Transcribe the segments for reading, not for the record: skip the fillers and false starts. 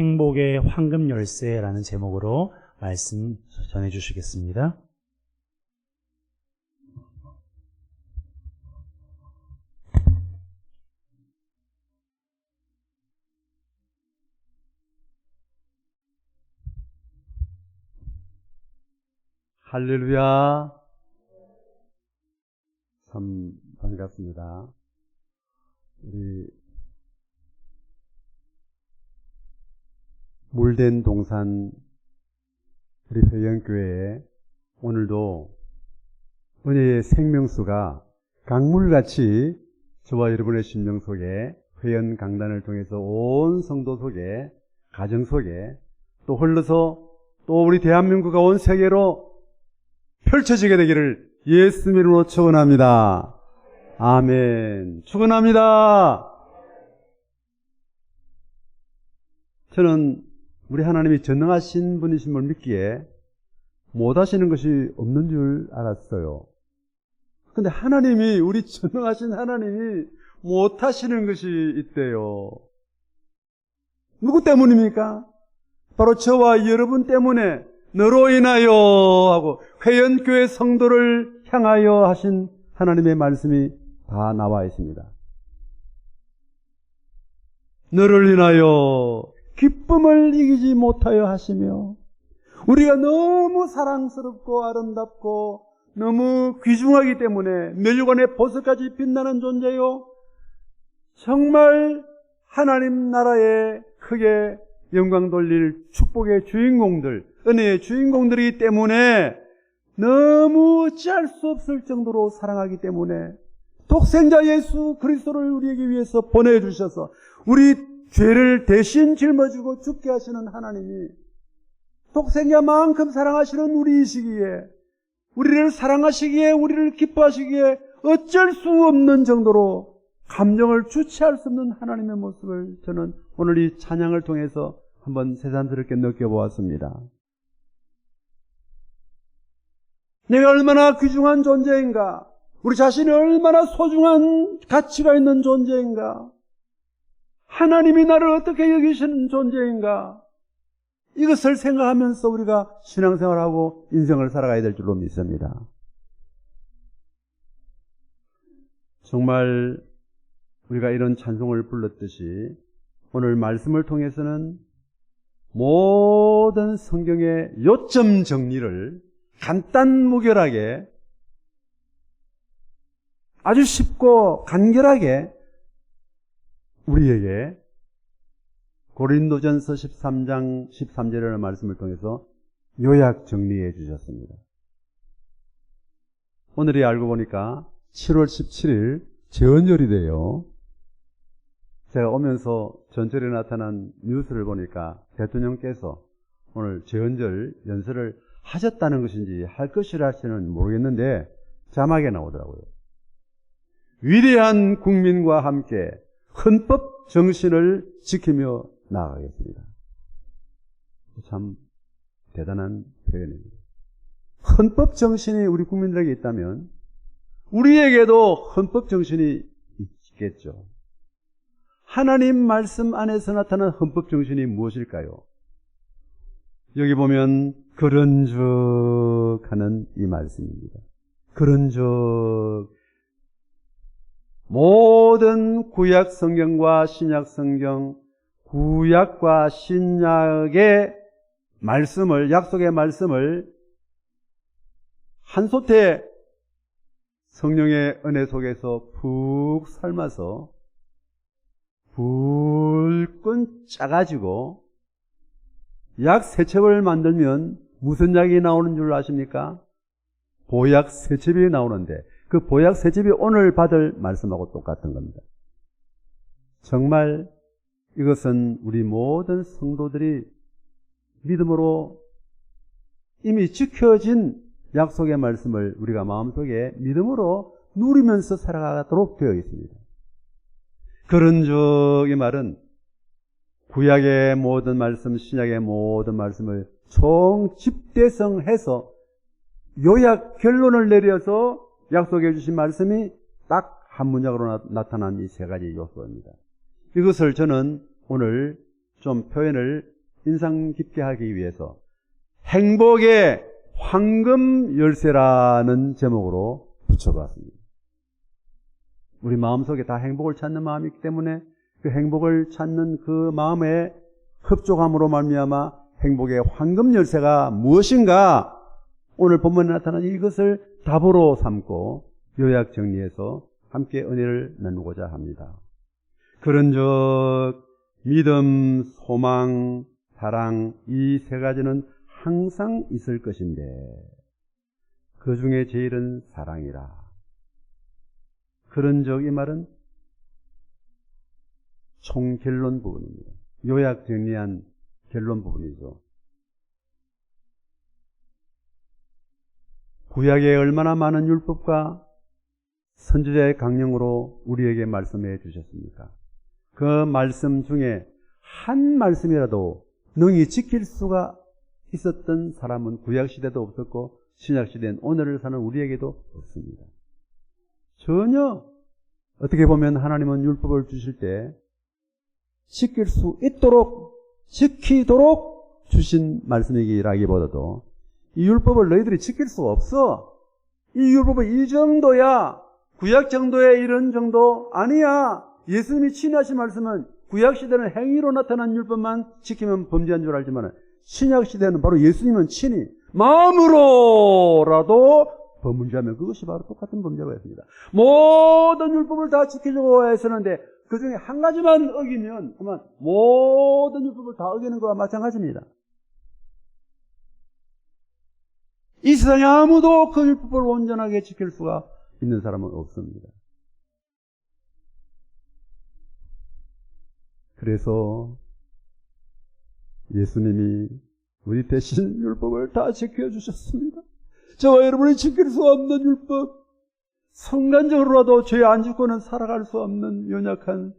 행복의 황금 열쇠라는 제목으로 말씀 전해 주시겠습니다. 할렐루야. 참 반갑습니다. 우리 물된 동산 우리 회영교회에 오늘도 은혜의 생명수가 강물같이 저와 여러분의 심령 속에 회원 강단을 통해서 온 성도 속에 가정 속에 또 흘러서 또 우리 대한민국과 온 세계로 펼쳐지게 되기를 예수 이름으로 축원합니다. 아멘. 축원합니다. 저는 우리 하나님이 전능하신 분이심을 믿기에 못하시는 것이 없는 줄 알았어요. 근데 하나님이, 우리 전능하신 하나님이 못하시는 것이 있대요. 누구 때문입니까? 바로 저와 여러분 때문에 너로 인하여 하고 회원교회 성도를 향하여 하신 하나님의 말씀이 다 나와 있습니다. 너를 인하여 기쁨을 이기지 못하여 하시며 우리가 너무 사랑스럽고 아름답고 너무 귀중하기 때문에 멸관의 보석까지 빛나는 존재요, 정말 하나님 나라에 크게 영광 돌릴 축복의 주인공들, 은혜의 주인공들이기 때문에 너무 어찌할 수 없을 정도로 사랑하기 때문에 독생자 예수 그리스도를 우리에게 위해서 보내주셔서 우리 죄를 대신 짊어지고 죽게 하시는 하나님이 독생자만큼 사랑하시는 우리이시기에, 우리를 사랑하시기에, 우리를 기뻐하시기에 어쩔 수 없는 정도로 감정을 주체할 수 없는 하나님의 모습을 저는 오늘 이 찬양을 통해서 한번 새삼스럽게 느껴보았습니다. 내가 얼마나 귀중한 존재인가, 우리 자신이 얼마나 소중한 가치가 있는 존재인가, 하나님이 나를 어떻게 여기시는 존재인가, 이것을 생각하면서 우리가 신앙생활하고 인생을 살아가야 될 줄로 믿습니다. 정말 우리가 이런 찬송을 불렀듯이 오늘 말씀을 통해서는 모든 성경의 요점 정리를 간단무결하게 아주 쉽고 간결하게 우리에게 고린도전서 13장 13절의 말씀을 통해서 요약 정리해 주셨습니다. 오늘이 알고 보니까 7월 17일 제헌절이래요. 제가 오면서 전철에 나타난 뉴스를 보니까 대통령께서 오늘 제헌절 연설을 하셨다는 것인지 할 것이라시는 모르겠는데 자막에 나오더라고요. 위대한 국민과 함께 헌법 정신을 지키며 나아가겠습니다. 참 대단한 표현입니다. 헌법 정신이 우리 국민들에게 있다면 우리에게도 헌법 정신이 있겠죠. 하나님 말씀 안에서 나타난 헌법 정신이 무엇일까요? 여기 보면 그런즉 하는 이 말씀입니다. 그런즉 모든 구약 성경과 신약 성경, 구약과 신약의 말씀을, 약속의 말씀을 한솥에 성령의 은혜 속에서 푹 삶아서 불끈 짜가지고 약 3첩을 만들면 무슨 약이 나오는 줄 아십니까? 보약 3첩이 나오는데 그 보약 3첩이 오늘 받을 말씀하고 똑같은 겁니다. 정말 이것은 우리 모든 성도들이 믿음으로 이미 지켜진 약속의 말씀을 우리가 마음속에 믿음으로 누리면서 살아가도록 되어 있습니다. 그런즉 이 말은 구약의 모든 말씀, 신약의 모든 말씀을 총집대성해서 요약 결론을 내려서 약속해 주신 말씀이 딱 한 문장으로 나타난 이 3가지 요소입니다. 이것을 저는 오늘 좀 표현을 인상 깊게 하기 위해서 행복의 황금 열쇠라는 제목으로 붙여봤습니다. 우리 마음속에 다 행복을 찾는 마음이 있기 때문에 그 행복을 찾는 그 마음의 흡족함으로 말미암아 행복의 황금 열쇠가 무엇인가, 오늘 본문에 나타난 이것을 답으로 삼고 요약 정리해서 함께 은혜를 나누고자 합니다. 그런즉 믿음, 소망, 사랑, 이 세 가지는 항상 있을 것인데 그 중에 제일은 사랑이라. 그런즉 이 말은 총결론 부분입니다. 요약 정리한 결론 부분이죠. 구약에 얼마나 많은 율법과 선지자의 강령으로 우리에게 말씀해 주셨습니까? 그 말씀 중에 한 말씀이라도 능히 지킬 수가 있었던 사람은 구약시대도 없었고 신약시대는 오늘을 사는 우리에게도 없습니다. 전혀. 어떻게 보면 하나님은 율법을 주실 때 지킬 수 있도록, 지키도록 주신 말씀이기라기보다도 이 율법을 너희들이 지킬 수가 없어. 이 율법은 이 정도야. 구약 정도의 이런 정도 아니야. 예수님이 친히 하신 말씀은 구약시대는 행위로 나타난 율법만 지키면 범죄한 줄 알지만 신약시대는 바로 예수님은 친히 마음으로라도 범죄하면 그것이 바로 똑같은 범죄가 있습니다. 모든 율법을 다 지키려고 했었는데 그 중에 한 가지만 어기면 그만 모든 율법을 다 어기는 것과 마찬가지입니다. 이 세상에 아무도 그 율법을 온전하게 지킬 수가 있는 사람은 없습니다. 그래서 예수님이 우리 대신 율법을 다 지켜주셨습니다. 저와 여러분이 지킬 수 없는 율법, 순간적으로라도 죄 안 짓고는 살아갈 수 없는 연약한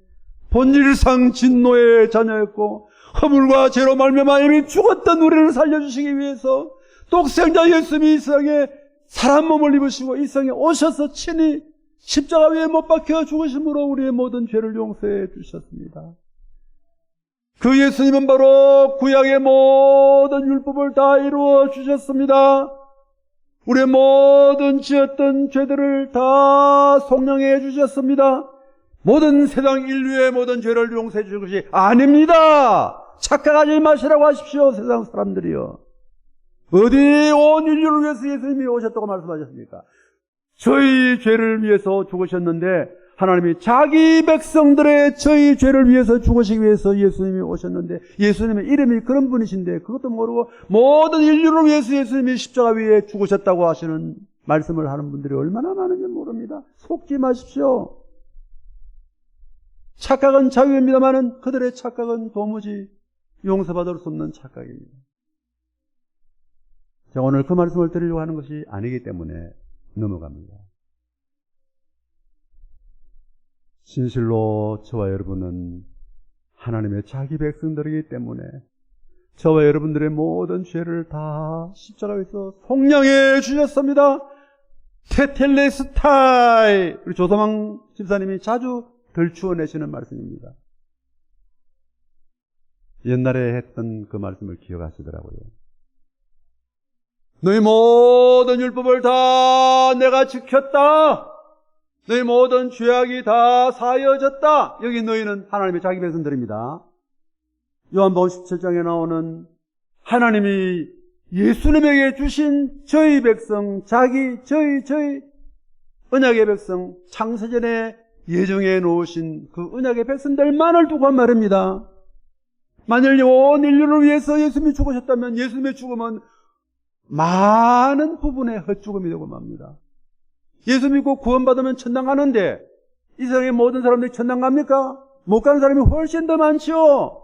본질상 진노의 자녀였고 허물과 죄로 말미암아 이미 죽었던 우리를 살려주시기 위해서 독생자 예수님이 이 세상에 사람 몸을 입으시고 이 세상에 오셔서 친히 십자가 위에 못 박혀 죽으심으로 우리의 모든 죄를 용서해 주셨습니다. 그 예수님은 바로 구약의 모든 율법을 다 이루어 주셨습니다. 우리의 모든 지었던 죄들을 다 속량해 주셨습니다. 모든 세상 인류의 모든 죄를 용서해 주실 것이 아닙니다. 착각하지 마시라고 하십시오. 세상 사람들이요. 어디 온 인류를 위해서 예수님이 오셨다고 말씀하셨습니까? 저희 죄를 위해서 죽으셨는데 하나님이 자기 백성들의 저희 죄를 위해서 죽으시기 위해서 예수님이 오셨는데 예수님의 이름이 그런 분이신데 그것도 모르고 모든 인류를 위해서 예수님이 십자가 위에 죽으셨다고 하시는 말씀을 하는 분들이 얼마나 많은지 모릅니다. 속지 마십시오. 착각은 자유입니다마는 그들의 착각은 도무지 용서받을 수 없는 착각입니다. 제가 오늘 그 말씀을 드리려고 하는 것이 아니기 때문에 넘어갑니다. 진실로 저와 여러분은 하나님의 자기 백성들이기 때문에 저와 여러분들의 모든 죄를 다 십자가에서 속량해 주셨습니다. 테텔레스타이, 우리 조서망 집사님이 자주 들추어내시는 말씀입니다. 옛날에 했던 그 말씀을 기억하시더라고요. 너희 모든 율법을 다 내가 지켰다. 너희 모든 죄악이 다 사여졌다. 여기 너희는 하나님의 자기 백성들입니다. 요한복음 17장에 나오는 하나님이 예수님에게 주신 저희 백성, 저희 언약의 백성, 창세전에 예정해 놓으신 그 언약의 백성들만을 두고 한 말입니다. 만일 온 인류를 위해서 예수님이 죽으셨다면 예수님의 죽음은 많은 부분의 헛죽음이 되고 맙니다. 예수 믿고 구원받으면 천당 가는데 이 세상의 모든 사람들이 천당 갑니까? 못 가는 사람이 훨씬 더 많죠.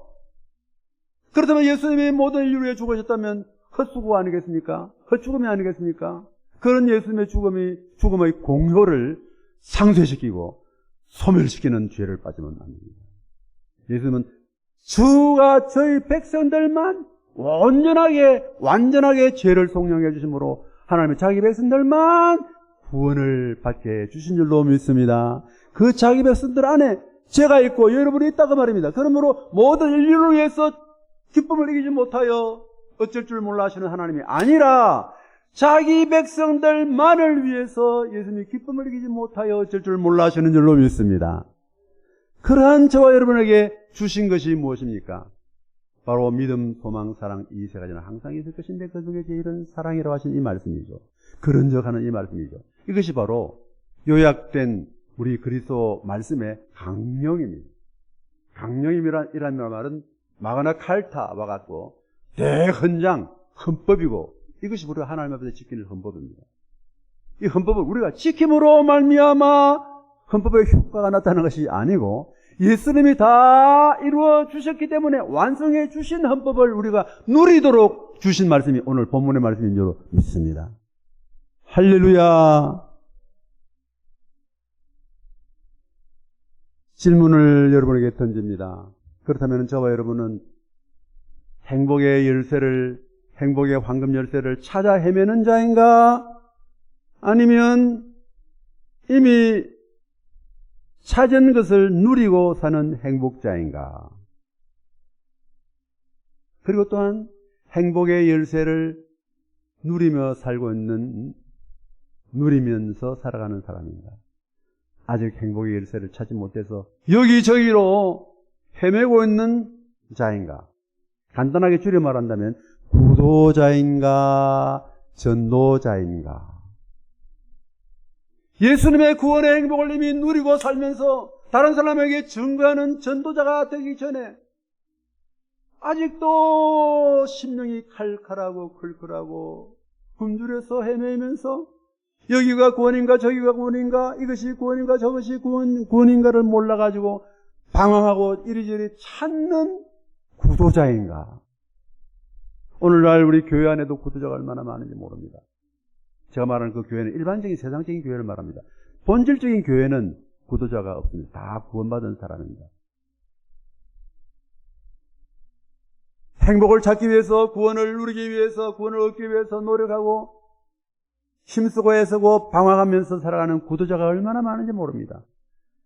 그렇다면 예수님이 모든 인류를 위해 죽으셨다면 헛수고 아니겠습니까? 헛죽음이 아니겠습니까? 그런 예수님의 죽음의 공효를 상쇄시키고 소멸시키는 죄를 빠지면 안 됩니다. 예수님은 주가 저희 백성들만 완전하게 죄를 속량해 주심으로 하나님의 자기 백성들만 구원을 받게 해주신 줄로 믿습니다. 그 자기 백성들 안에 제가 있고 여러분이 있다고 말입니다. 그러므로 모든 인류를 위해서 기쁨을 이기지 못하여 어쩔 줄 몰라 하시는 하나님이 아니라 자기 백성들만을 위해서 예수님이 기쁨을 이기지 못하여 어쩔 줄 몰라 하시는 줄로 믿습니다. 그러한 저와 여러분에게 주신 것이 무엇입니까? 바로 믿음, 소망, 사랑 이 세 가지는 항상 있을 것인데 그 중에 제일은 사랑이라고 하신 이 말씀이죠. 그런 척하는 이 말씀이죠. 이것이 바로 요약된 우리 그리스도 말씀의 강령입니다. 강령이라는 말은 마그나 칼타와 같고 대헌장, 헌법이고 이것이 우리가 하나님 앞에서 지키는 헌법입니다. 이 헌법을 우리가 지킴으로 말미암아 헌법의 효과가 나타나는 것이 아니고 예수님이 다 이루어 주셨기 때문에 완성해 주신 헌법을 우리가 누리도록 주신 말씀이 오늘 본문의 말씀인 줄 믿습니다. 할렐루야. 질문을 여러분에게 던집니다. 그렇다면 저와 여러분은 행복의 열쇠를, 행복의 황금 열쇠를 찾아 헤매는 자인가? 아니면 이미 찾은 것을 누리고 사는 행복자인가? 그리고 또한 행복의 열쇠를 누리면서 살아가는 사람인가? 아직 행복의 열쇠를 찾지 못해서 여기저기로 헤매고 있는 자인가? 간단하게 줄여 말한다면 구도자인가? 전도자인가? 예수님의 구원의 행복을 이미 누리고 살면서 다른 사람에게 증거하는 전도자가 되기 전에 아직도 심령이 칼칼하고 클클하고 굶주려서 헤매면서 여기가 구원인가 저기가 구원인가 이것이 구원인가 저것이 구원인가를 몰라가지고 방황하고 이리저리 찾는 구도자인가? 오늘날 우리 교회 안에도 구도자가 얼마나 많은지 모릅니다. 제가 말하는 그 교회는 일반적인 세상적인 교회를 말합니다. 본질적인 교회는 구도자가 없습니다. 다 구원받은 사람입니다. 행복을 찾기 위해서, 구원을 누리기 위해서, 구원을 얻기 위해서 노력하고 힘쓰고 애쓰고 방황하면서 살아가는 구도자가 얼마나 많은지 모릅니다.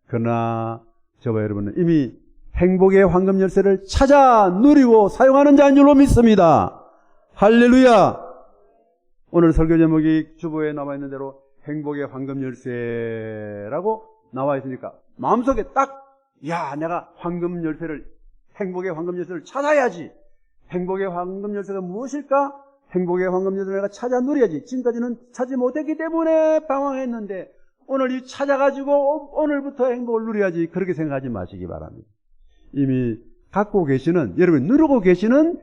그러나 저와 여러분은 이미 행복의 황금 열쇠를 찾아 누리고 사용하는 자인 줄로 믿습니다. 할렐루야. 오늘 설교 제목이 주보에 나와 있는 대로 행복의 황금 열쇠라고 나와 있으니까 마음속에 내가 행복의 황금 열쇠를 찾아야지. 행복의 황금 열쇠가 무엇일까? 행복의 황금 열쇠를 내가 찾아 누려야지. 지금까지는 찾지 못했기 때문에 방황했는데 오늘 이 찾아가지고 오늘부터 행복을 누려야지. 그렇게 생각하지 마시기 바랍니다. 이미 갖고 계시는, 여러분이 누르고 계시는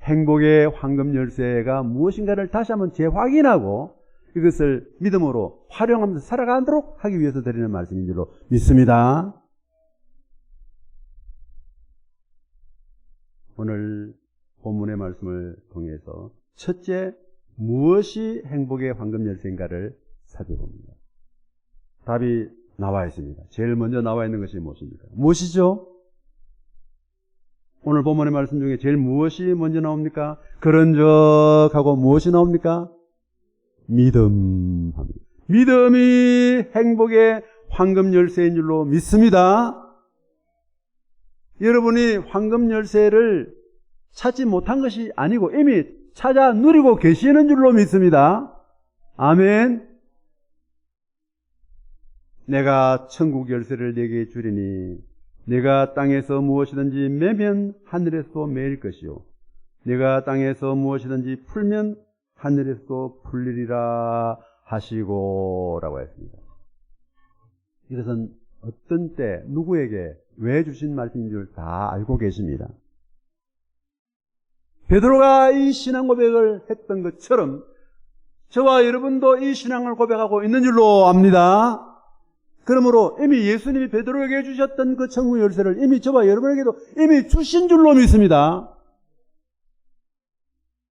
행복의 황금 열쇠가 무엇인가를 다시 한번 재확인하고 이것을 믿음으로 활용하면서 살아가도록 하기 위해서 드리는 말씀인 줄로 믿습니다. 오늘 본문의 말씀을 통해서 첫째, 무엇이 행복의 황금 열쇠인가를 살펴봅니다. 답이 나와 있습니다. 제일 먼저 나와 있는 것이 무엇입니까? 무엇이죠? 오늘 본문의 말씀 중에 제일 무엇이 먼저 나옵니까? 그런적하고 무엇이 나옵니까? 믿음. 믿음이 행복의 황금 열쇠인 줄로 믿습니다. 여러분이 황금 열쇠를 찾지 못한 것이 아니고 이미 찾아 누리고 계시는 줄로 믿습니다. 아멘. 내가 천국 열쇠를 네게 주리니 네가 땅에서 무엇이든지 매면 하늘에서도 매일 것이요 네가 땅에서 무엇이든지 풀면 하늘에서도 풀리리라 하시고 라고 했습니다. 이것은 어떤 때 누구에게 왜 주신 말씀인 줄 다 알고 계십니다. 베드로가 이 신앙 고백을 했던 것처럼 저와 여러분도 이 신앙을 고백하고 있는 줄로 압니다. 그러므로 이미 예수님이 베드로에게 주셨던 그 천국 열쇠를 이미 저와 여러분에게도 이미 주신 줄로 믿습니다.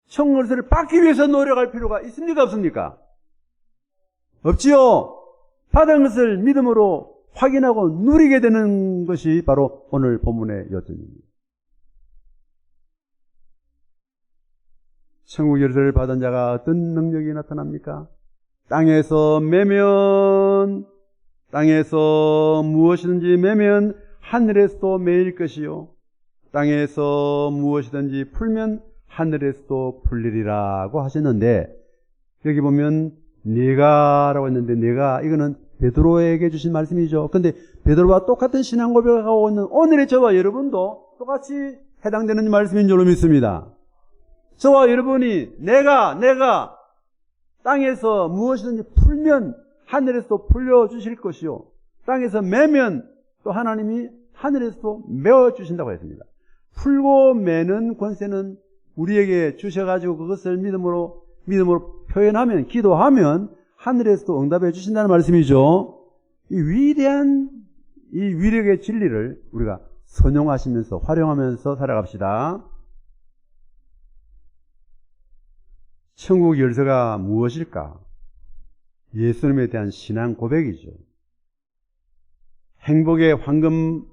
천국 열쇠를 받기 위해서 노력할 필요가 있습니까? 없습니까? 없지요. 받은 것을 믿음으로 확인하고 누리게 되는 것이 바로 오늘 본문의 요점입니다. 천국 열쇠를 받은 자가 어떤 능력이 나타납니까? 땅에서 매면 땅에서 무엇이든지 매면 하늘에서도 매일 것이요 땅에서 무엇이든지 풀면 하늘에서도 풀리리라고 하셨는데, 여기 보면 네가라고 했는데, 네가 이거는 베드로에게 주신 말씀이죠. 근데 베드로와 똑같은 신앙 고백을 하고 있는 오늘의 저와 여러분도 똑같이 해당되는 말씀인 줄로 믿습니다. 저와 여러분이 내가 땅에서 무엇이든지 풀면 하늘에서 풀려주실 것이요 땅에서 매면 또 하나님이 하늘에서 메어주신다고 했습니다. 풀고 매는 권세는 우리에게 주셔가지고 그것을 믿음으로 표현하면, 기도하면 하늘에서도 응답해 주신다는 말씀이죠. 이 위대한 이 위력의 진리를 우리가 선용하시면서 활용하면서 살아갑시다. 천국 열쇠가 무엇일까? 예수님에 대한 신앙 고백이죠. 행복의 황금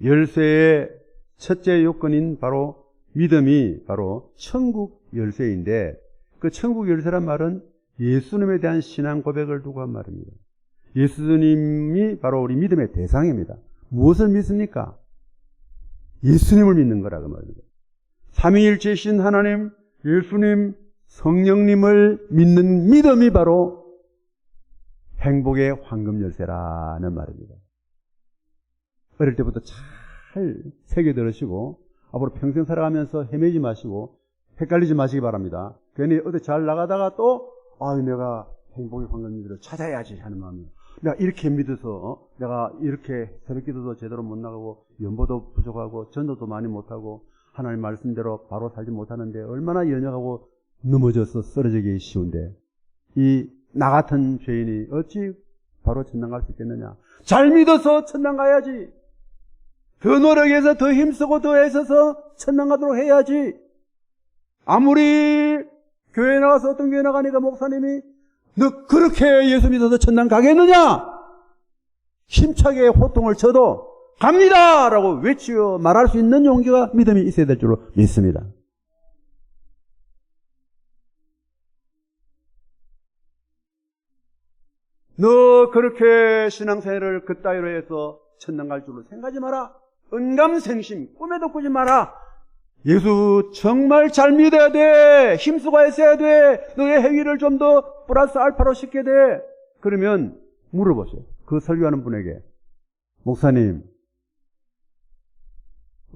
열쇠의 첫째 요건인 바로 믿음이 바로 천국 열쇠인데, 그 천국 열쇠란 말은 예수님에 대한 신앙 고백을 두고 한 말입니다. 예수님이 바로 우리 믿음의 대상입니다. 무엇을 믿습니까? 예수님을 믿는 거라고 말입니다. 삼위일체이신 하나님, 예수님, 성령님을 믿는 믿음이 바로 행복의 황금 열쇠라는 말입니다. 어릴 때부터 잘 새겨 들으시고 앞으로 평생 살아가면서 헤매지 마시고 헷갈리지 마시기 바랍니다. 괜히 어디 잘 나가다가 또 내가 행복의 황금 열쇠를 찾아야지 하는 마음이, 내가 이렇게 믿어서 내가 이렇게 새벽기도도 제대로 못 나가고 연보도 부족하고 전도도 많이 못하고 하나님 말씀대로 바로 살지 못하는데 얼마나 연약하고 넘어져서 쓰러지기 쉬운데, 이 나 같은 죄인이 어찌 바로 천당 갈 수 있겠느냐. 잘 믿어서 천당 가야지. 더 노력해서 더 힘쓰고 더 애써서 천당 가도록 해야지. 아무리 교회 나가서 어떤 교회 나가니까 목사님이 너 그렇게 예수 믿어서 천당 가겠느냐? 힘차게 호통을 쳐도 갑니다! 라고 외치어 말할 수 있는 용기가 믿음이 있어야 될 줄로 믿습니다. 너 그렇게 신앙생활을 그따위로 해서 천당 갈 줄로 생각하지 마라. 은감생심 꿈에도 꾸지 마라. 예수 정말 잘 믿어야 돼. 힘쓰고 했어야 돼. 너의 행위를 좀 더 플러스 알파로 시켜야 돼. 그러면 물어보세요. 그 설교하는 분에게, 목사님,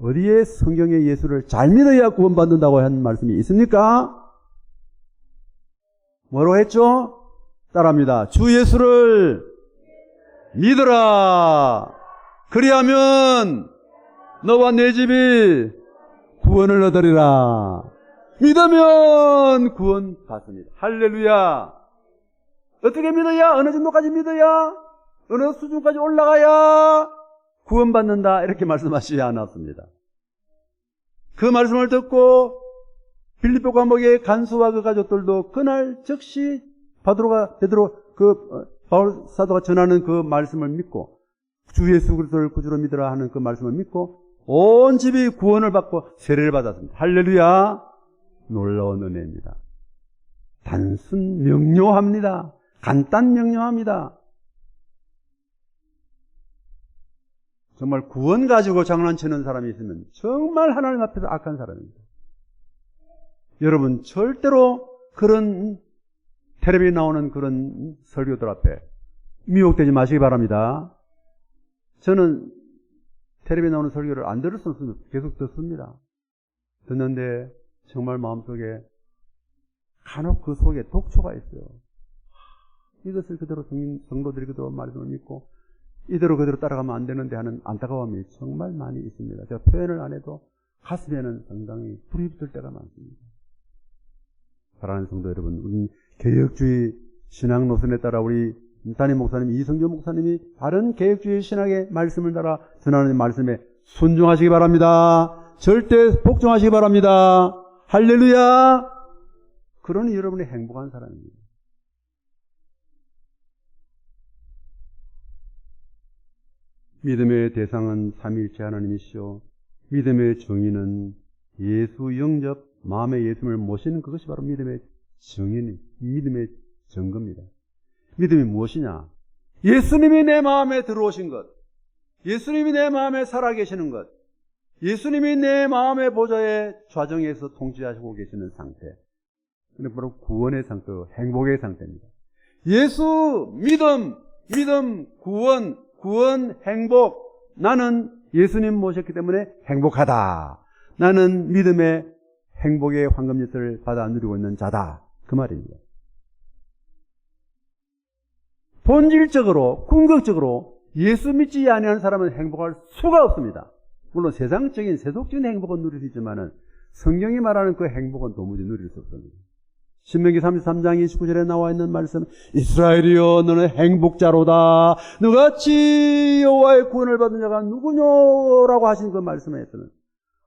어디에 성경에 예수를 잘 믿어야 구원받는다고 한 말씀이 있습니까? 뭐라고 했죠? 따라합니다. 주 예수를 믿어라. 그리하면 너와 내 집이 구원을 얻으리라. 믿으면 구원 받습니다. 할렐루야. 어떻게 믿어야? 어느 정도까지 믿어야? 어느 수준까지 올라가야 구원 받는다, 이렇게 말씀하시지 않았습니다. 그 말씀을 듣고 빌립보 감옥의 간수와 그 가족들도 그날 즉시 베드로 바울 사도가 전하는 그 말씀을 믿고 주 예수 그리스도를 구주로 믿으라 하는 그 말씀을 믿고 온 집이 구원을 받고 세례를 받았습니다. 할렐루야. 놀라운 은혜입니다. 단순 명료합니다. 간단 명료합니다. 정말 구원 가지고 장난치는 사람이 있으면 정말 하나님 앞에서 악한 사람입니다. 여러분 절대로 그런 텔레비에 나오는 그런 설교들 앞에 미혹되지 마시기 바랍니다. 저는 텔레비에 나오는 설교를 안 들을 수 없으면 계속 듣습니다. 듣는데 정말 마음속에 간혹 그 속에 독초가 있어요. 이것을 그대로 성도들이 그대로 말씀을 믿고 이대로 그대로 따라가면 안 되는데 하는 안타까움이 정말 많이 있습니다. 제가 표현을 안 해도 가슴에는 상당히 불이 붙을 때가 많습니다. 사랑하는 성도 여러분, 우리 개혁주의 신앙 노선에 따라 우리 담임 목사님 이성조 목사님이 바른 개혁주의 신학의 말씀을 따라 전하는 말씀에 순종하시기 바랍니다. 절대 복종하시기 바랍니다. 할렐루야. 그러니 여러분이 행복한 사람입니다. 믿음의 대상은 삼위일체 하나님이시오. 믿음의 정의는 예수 영접, 마음의 예수님을 모시는 그것이 바로 믿음의 정의니, 믿음의 증거입니다. 믿음이 무엇이냐? 예수님이 내 마음에 들어오신 것, 예수님이 내 마음에 살아계시는 것, 예수님이 내 마음의 보좌에 좌정에서 통치하시고 계시는 상태. 그게 바로 구원의 상태, 행복의 상태입니다. 예수, 믿음, 구원, 행복. 나는 예수님 모셨기 때문에 행복하다. 나는 믿음의 행복의 황금엿을 받아 누리고 있는 자다. 그 말입니다. 본질적으로, 궁극적으로 예수 믿지 아니하는 사람은 행복할 수가 없습니다. 물론 세상적인 세속적인 행복은 누릴 수 있지만은 성경이 말하는 그 행복은 도무지 누릴 수 없습니다. 신명기 33장 29절에 나와 있는 말씀, 이스라엘이여 너는 행복자로다. 너같이 여호와의 구원을 받은 자가 누구뇨라고 하신 그 말씀에서는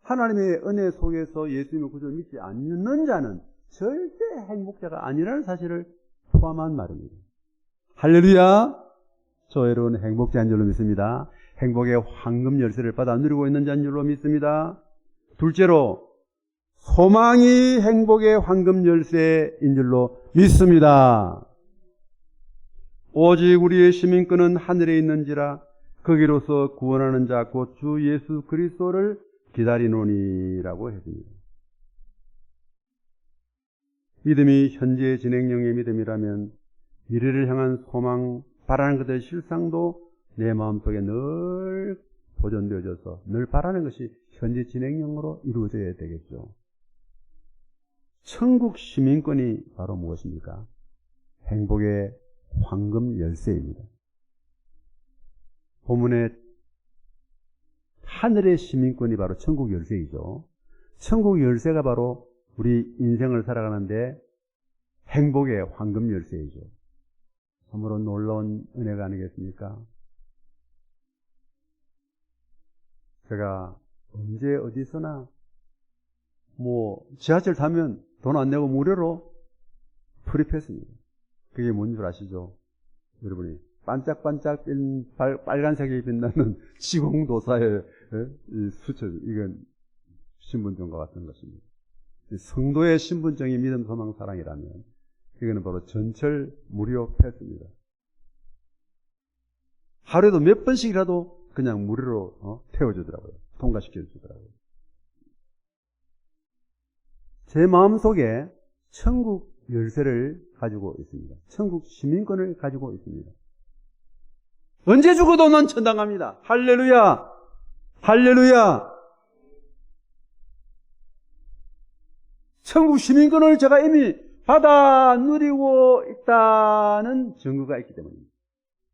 하나님의 은혜 속에서 예수님의 구주를 믿지 않는 자는 절대 행복자가 아니라는 사실을 포함한 말입니다. 할렐루야! 저 여러분 행복자인 줄로 믿습니다. 행복의 황금 열쇠를 받아 누리고 있는 자인 줄로 믿습니다. 둘째로 소망이 행복의 황금 열쇠인 줄로 믿습니다. 오직 우리의 시민권은 하늘에 있는지라 거기로서 구원하는 자 곧 주 예수 그리스도를 기다리노니라고 했습니다. 믿음이 현재 진행형의 믿음이라면 미래를 향한 소망, 바라는 것의 실상도 내 마음속에 늘 보존되어져서 늘 바라는 것이 현재 진행형으로 이루어져야 되겠죠. 천국 시민권이 바로 무엇입니까? 행복의 황금 열쇠입니다. 본문에 하늘의 시민권이 바로 천국 열쇠이죠. 천국 열쇠가 바로 우리 인생을 살아가는데 행복의 황금 열쇠이죠. 참으로 놀라운 은혜가 아니겠습니까? 제가 언제 어디서나 지하철 타면 돈 안 내고 무료로 프리패스입니다. 그게 뭔 줄 아시죠? 여러분이 반짝반짝 빨간색이 빛나는 지공도사의 수첩, 이건 신분증과 같은 것입니다. 성도의 신분증이 믿음, 소망, 사랑이라면 이거는 바로 전철 무료 패스입니다. 하루에도 몇 번씩이라도 그냥 무료로 태워주더라고요. 통과시켜주더라고요. 제 마음속에 천국 열쇠를 가지고 있습니다. 천국 시민권을 가지고 있습니다. 언제 죽어도 난 천당 갑니다. 할렐루야! 할렐루야! 천국 시민권을 제가 이미 받아 누리고 있다는 증거가 있기 때문입니다.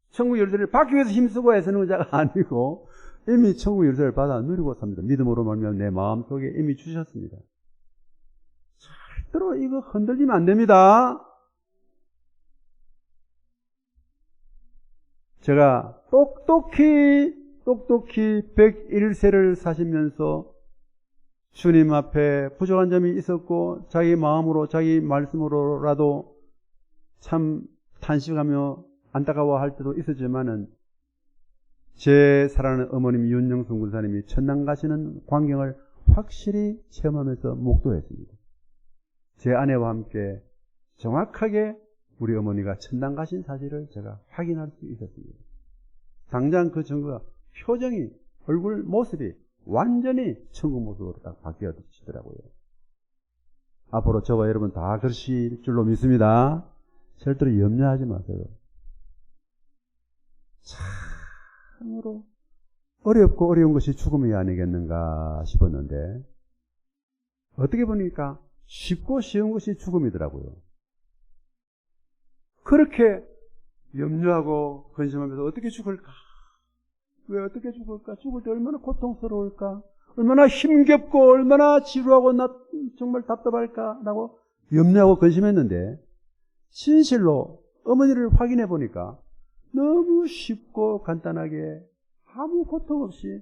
천국 열쇠를 받기 위해서 힘쓰고 애쓰는 자가 아니고 이미 천국 열쇠를 받아 누리고 삽니다. 믿음으로 말미암아 내 마음속에 이미 주셨습니다. 절대로 이거 흔들리면 안 됩니다. 제가 똑똑히 101세를 사시면서 주님 앞에 부족한 점이 있었고 자기 마음으로 자기 말씀으로라도 참 탄식하며 안타까워할 때도 있었지만은 제 사랑하는 어머님 윤영순 군사님이 천당 가시는 광경을 확실히 체험하면서 목도했습니다. 제 아내와 함께 정확하게 우리 어머니가 천당 가신 사실을 제가 확인할 수 있었습니다. 당장 그 증거가 표정이, 얼굴 모습이 완전히 천국 모습으로 딱 바뀌어지더라고요. 앞으로 저와 여러분 다 그러실 줄로 믿습니다. 절대로 염려하지 마세요. 참으로 어렵고 어려운 것이 죽음이 아니겠는가 싶었는데 어떻게 보니까 쉽고 쉬운 것이 죽음이더라고요. 그렇게 염려하고 근심하면서 어떻게 죽을까? 왜 어떻게 죽을까? 죽을 때 얼마나 고통스러울까? 얼마나 힘겹고 얼마나 지루하고 나 정말 답답할까? 라고 염려하고 근심했는데 진실로 어머니를 확인해 보니까 너무 쉽고 간단하게 아무 고통 없이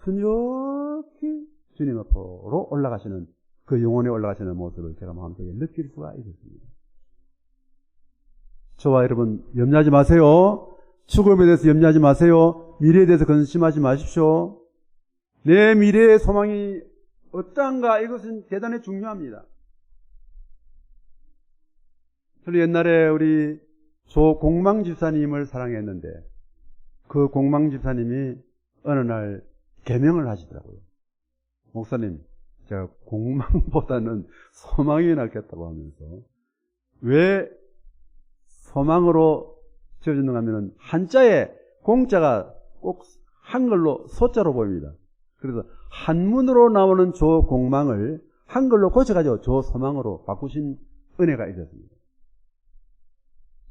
순조롭게 주님 앞으로 올라가시는 그 영혼에 올라가시는 모습을 제가 마음속에 느낄 수가 있었습니다. 저와 여러분 염려하지 마세요. 죽음에 대해서 염려하지 마세요. 미래에 대해서 근심하지 마십시오. 내 미래의 소망이 어떠한가 이것은 대단히 중요합니다. 저는 옛날에 우리 조공망 집사님을 사랑했는데 그 공망 집사님이 어느 날 계명을 하시더라고요. 목사님, 제가 공망보다는 소망이 낫겠다고 하면서, 왜 소망으로 지어졌는가 하면 한자에 공자가 꼭 한글로 소자로 보입니다. 그래서 한문으로 나오는 조공망을 한글로 고쳐가지고 조소망으로 바꾸신 은혜가 있었습니다.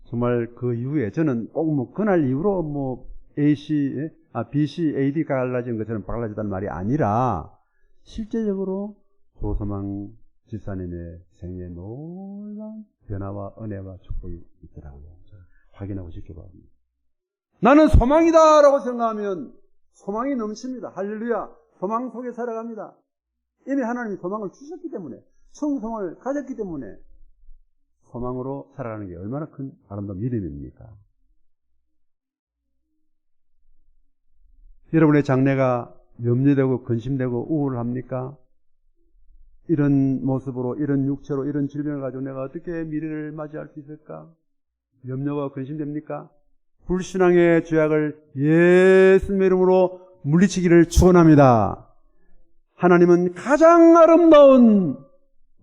정말 그 이후에 저는 꼭 뭐 그날 이후로 BC, AD가 갈라진 것처럼 달라졌다는 말이 아니라 실제적으로 조소망 집사님의 생애에 놀라운 변화와 은혜와 축복이 있더라고요. 확인하고 지켜봤습니다. 나는 소망이다라고 생각하면 소망이 넘칩니다. 할렐루야. 소망 속에 살아갑니다. 이미 하나님이 소망을 주셨기 때문에, 성성을 가졌기 때문에 소망으로 살아가는 게 얼마나 큰 아름다운 믿음입니까? 여러분의 장래가 염려되고 근심되고 우울합니까? 이런 모습으로, 이런 육체로, 이런 질병을 가지고 내가 어떻게 미래를 맞이할 수 있을까? 염려가 근심됩니까? 불신앙의 죄악을 예수님의 이름으로 물리치기를 축원합니다. 하나님은 가장 아름다운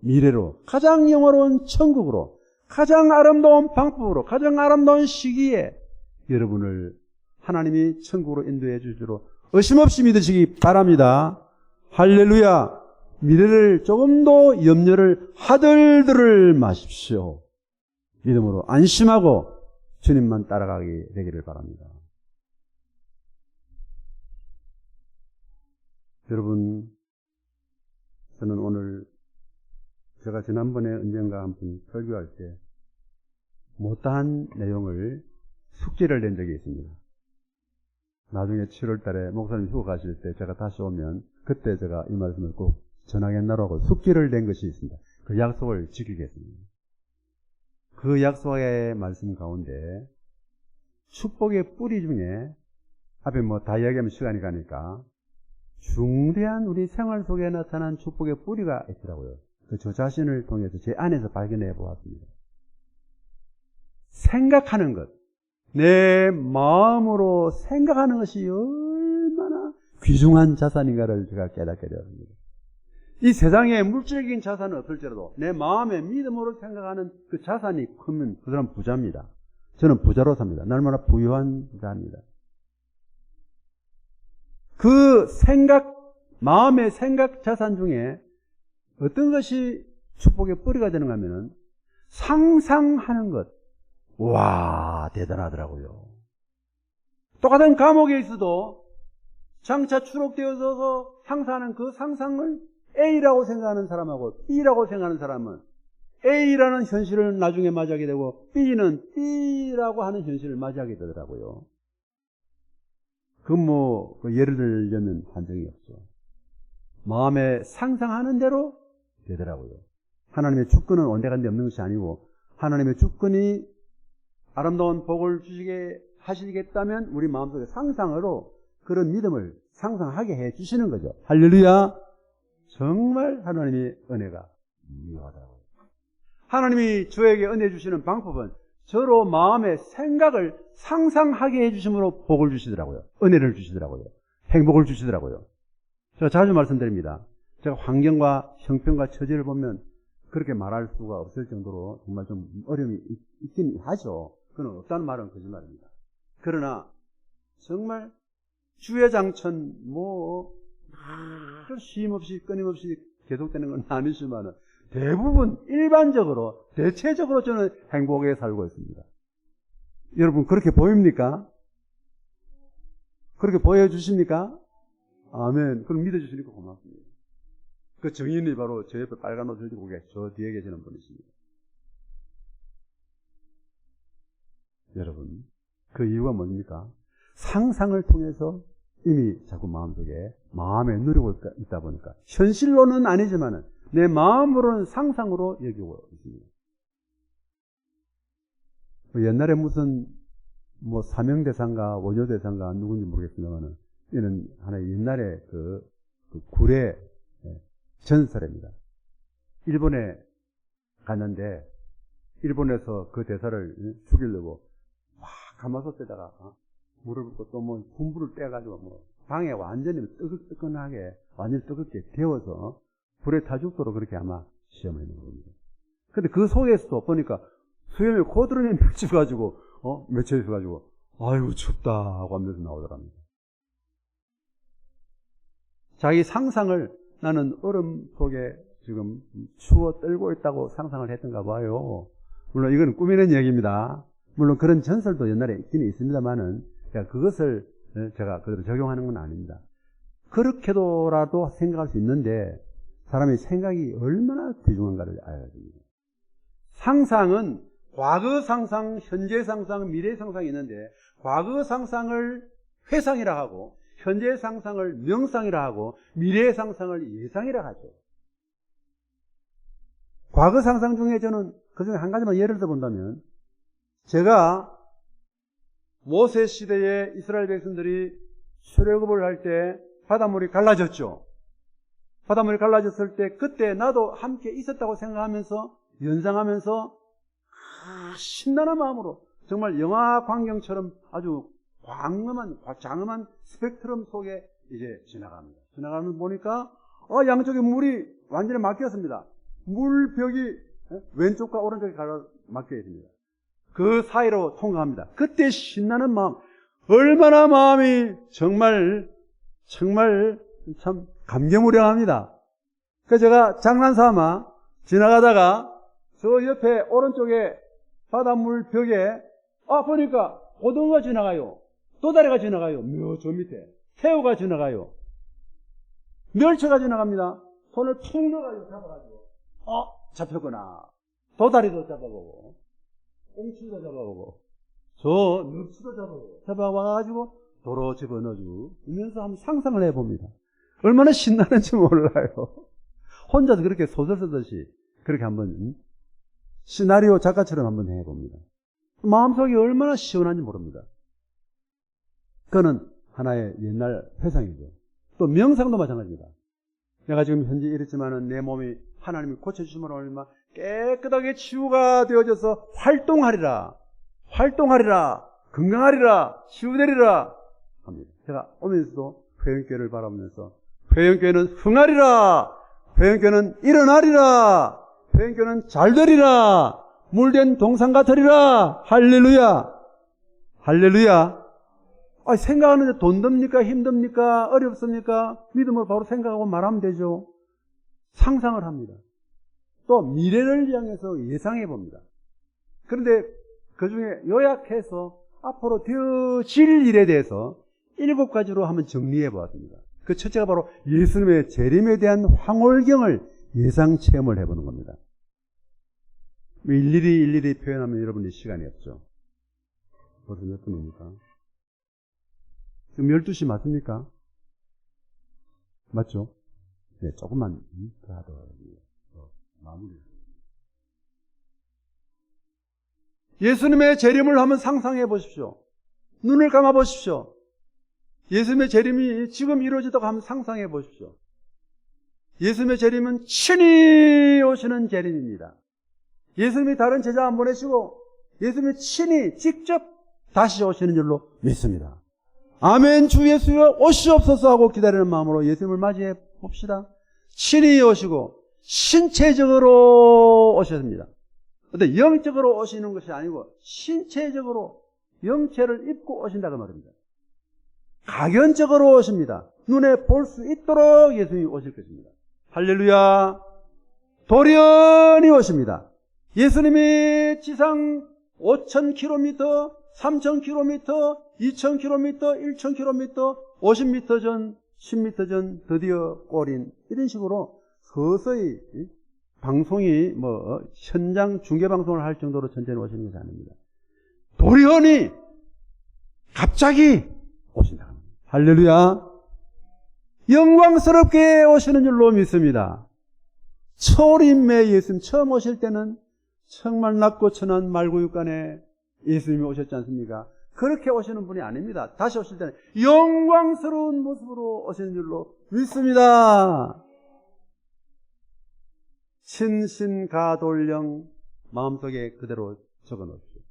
미래로, 가장 영화로운 천국으로, 가장 아름다운 방법으로, 가장 아름다운 시기에 여러분을 하나님이 천국으로 인도해 주시도록 의심없이 믿으시기 바랍니다. 할렐루야. 미래를 조금도 염려를 하들들 마십시오. 믿음으로 안심하고 주님만 따라가게 되기를 바랍니다. 여러분, 저는 오늘 제가 지난번에 언젠가 한 번 설교할 때 못다한 내용을 숙제를 낸 적이 있습니다. 나중에 7월 달에 목사님 휴가 가실 때 제가 다시 오면 그때 제가 이 말씀을 꼭 전하겠나라고 숙제를 낸 것이 있습니다. 그 약속을 지키겠습니다. 그 약속의 말씀 가운데 축복의 뿌리 중에 앞에 뭐 다 이야기하면 시간이 가니까 중대한 우리 생활 속에 나타난 축복의 뿌리가 있더라고요. 저 자신을 통해서 제 안에서 발견해 보았습니다. 생각하는 것, 내 마음으로 생각하는 것이 얼마나 귀중한 자산인가를 제가 깨닫게 되었습니다. 이 세상에 물질적인 자산은 없을지라도 내 마음에 믿음으로 생각하는 그 자산이 크면 그 사람 부자입니다. 저는 부자로 삽니다. 날마다 부유한 자입니다. 그 생각, 마음의 생각 자산 중에 어떤 것이 축복의 뿌리가 되는가 하면은 상상하는 것. 와, 대단하더라고요. 똑같은 감옥에 있어도 장차 추록되어서 상상하는 그 상상을 A라고 생각하는 사람하고 B라고 생각하는 사람은 A라는 현실을 나중에 맞이하게 되고 B는 B라고 하는 현실을 맞이하게 되더라고요. 그 예를 들려면 한정이 없죠. 마음에 상상하는 대로 되더라고요. 하나님의 주권은 온데간데 없는 것이 아니고 하나님의 주권이 아름다운 복을 주시게 하시겠다면 우리 마음속에 상상으로 그런 믿음을 상상하게 해 주시는 거죠. 할렐루야. 정말 하나님의 은혜가 묘하다고. 하나님이 저에게 은혜 주시는 방법은 저로 마음의 생각을 상상하게 해주심으로 복을 주시더라고요. 은혜를 주시더라고요. 행복을 주시더라고요. 제가 자주 말씀드립니다. 제가 환경과 형편과 처지를 보면 그렇게 말할 수가 없을 정도로 정말 좀 어려움이 있긴 하죠. 그건 없다는 말은 거짓말입니다. 그러나 정말 주야장천 쉼없이 끊임없이 계속되는 건 아니지만 대부분 일반적으로 대체적으로 저는 행복하게 살고 있습니다. 여러분 그렇게 보입니까? 그렇게 보여주십니까? 아멘. 그럼 믿어주시니까 고맙습니다. 그 증인이 바로 저 옆에 빨간 옷을 입고 저 뒤에 계시는 분이십니다. 여러분 그 이유가 뭡니까? 상상을 통해서 이미 자꾸 마음에 누리고 있다 보니까 현실로는 아니지만 내 마음으로는 상상으로 여기고 있습니다. 옛날에 무슨 사명대사인가 원효대사인가 누군지 모르겠습니다만 이는 하나의 옛날에 그 구례 전설입니다. 일본에 갔는데 일본에서 그 대사를 죽이려고 막 가마솥에다가 물을 붓고 또 뭐 군불을 빼가지고 뭐 방에 완전히 뜨끈뜨끈하게 완전히 뜨겁게 데워서 불에 타 죽도록 그렇게 아마 시험을 했는 겁니다. 근데 그 속에서도 보니까 수염이 고드름이 맺혀가지고 맺혀있어가지고 아이고 춥다 하고 하면서 나오더랍니다. 자기 상상을 나는 얼음 속에 지금 추워 떨고 있다고 상상을 했던가 봐요. 물론 이건 꾸미는 얘기입니다. 물론 그런 전설도 옛날에 있긴 있습니다만은 그것을 제가 그대로 적용하는 건 아닙니다. 그렇게도라도 생각할 수 있는데 사람의 생각이 얼마나 귀중한가를 알아야 됩니다. 상상은 과거 상상, 현재 상상, 미래 상상이 있는데 과거 상상을 회상이라 하고 현재 상상을 명상이라 하고 미래 상상을 예상이라 하죠. 과거 상상 중에 저는 그 중에 한 가지만 예를 들어 본다면 제가 모세 시대에 이스라엘 백성들이 출애굽을 할 때 바닷물이 갈라졌죠. 바닷물이 갈라졌을 때 그때 나도 함께 있었다고 생각하면서 연상하면서 신나는 마음으로 정말 영화 광경처럼 아주 장엄한 스펙트럼 속에 이제 지나갑니다. 지나가면 보니까 양쪽에 물이 완전히 막혔습니다. 물벽이 왼쪽과 오른쪽에 막혀 있습니다. 그 사이로 통과합니다. 그때 신나는 마음, 얼마나 마음이 정말 참 감개무량합니다. 그래서 제가 장난삼아 지나가다가 저 옆에 오른쪽에 바닷물 벽에 보니까 고등어가 지나가요. 도다리가 지나가요. 저 밑에 새우가 지나가요. 멸치가 지나갑니다. 손을 툭 넣어가지고 잡아가지고 잡혔구나. 도다리도 잡아보고 꽁치도 잡아보고 저 늑치도 잡아와가지고 도로 집어넣어주면서 한번 상상을 해봅니다. 얼마나 신나는지 몰라요. 혼자서 그렇게 소설 쓰듯이 그렇게 한번 시나리오 작가처럼 한번 해봅니다. 마음속이 얼마나 시원한지 모릅니다. 그거는 하나의 옛날 회상이죠. 또 명상도 마찬가지입니다. 내가 지금 현재 이랬지만은 내 몸이 하나님이 고쳐주심으로 얼마 깨끗하게 치유가 되어져서 활동하리라, 건강하리라, 치유되리라 합니다. 제가 오면서도 회원교회를 바라보면서 회원교회는 흥하리라, 회원교회는 일어나리라, 회원교회는 잘되리라, 물된 동산 같으리라. 할렐루야, 할렐루야. 생각하는데 돈 듭니까? 힘듭니까? 어렵습니까? 믿음으로 바로 생각하고 말하면 되죠. 상상을 합니다. 또 미래를 향해서 예상해 봅니다. 그런데 그 중에 요약해서 앞으로 되어질 일에 대해서 7가지로 한번 정리해 보았습니다. 그 첫째가 바로 예수님의 재림에 대한 황홀경을 예상 체험을 해보는 겁니다. 일일이 표현하면 여러분이 시간이 없죠. 벌써 몇 분입니까? 지금 12시 맞습니까? 맞죠? 네, 조금만 더 하도록 마무리. 예수님의 재림을 한번 상상해 보십시오. 눈을 감아 보십시오. 예수님의 재림이 지금 이루어지다고 한번 상상해 보십시오. 예수님의 재림은 친히 오시는 재림입니다. 예수님이 다른 제자 안 보내시고 예수님이 친히 직접 다시 오시는 줄로 믿습니다. 아멘. 주 예수여 오시옵소서 하고 기다리는 마음으로 예수님을 맞이해 봅시다. 친히 오시고 신체적으로 오셨습니다. 근데 영적으로 오시는 것이 아니고 신체적으로 영체를 입고 오신다고 말입니다. 가견적으로 오십니다. 눈에 볼 수 있도록 예수님이 오실 것입니다. 할렐루야. 돌연히 오십니다. 예수님이 지상 5,000km, 3,000km, 2,000km, 1,000km, 50m 전, 10m 전 드디어 꼬린 이런 식으로 서서히 방송이 현장 중계방송을 할 정도로 천천히 오시는 것이 아닙니다. 돌연히 갑자기 오신다. 할렐루야. 영광스럽게 오시는 줄로 믿습니다. 초림의 예수님 처음 오실 때는 정말 낮고 천한 말구육간에 예수님이 오셨지 않습니까? 그렇게 오시는 분이 아닙니다. 다시 오실 때는 영광스러운 모습으로 오시는 줄로 믿습니다. 신신가돌령 마음속에 그대로 적어 놓으십시오.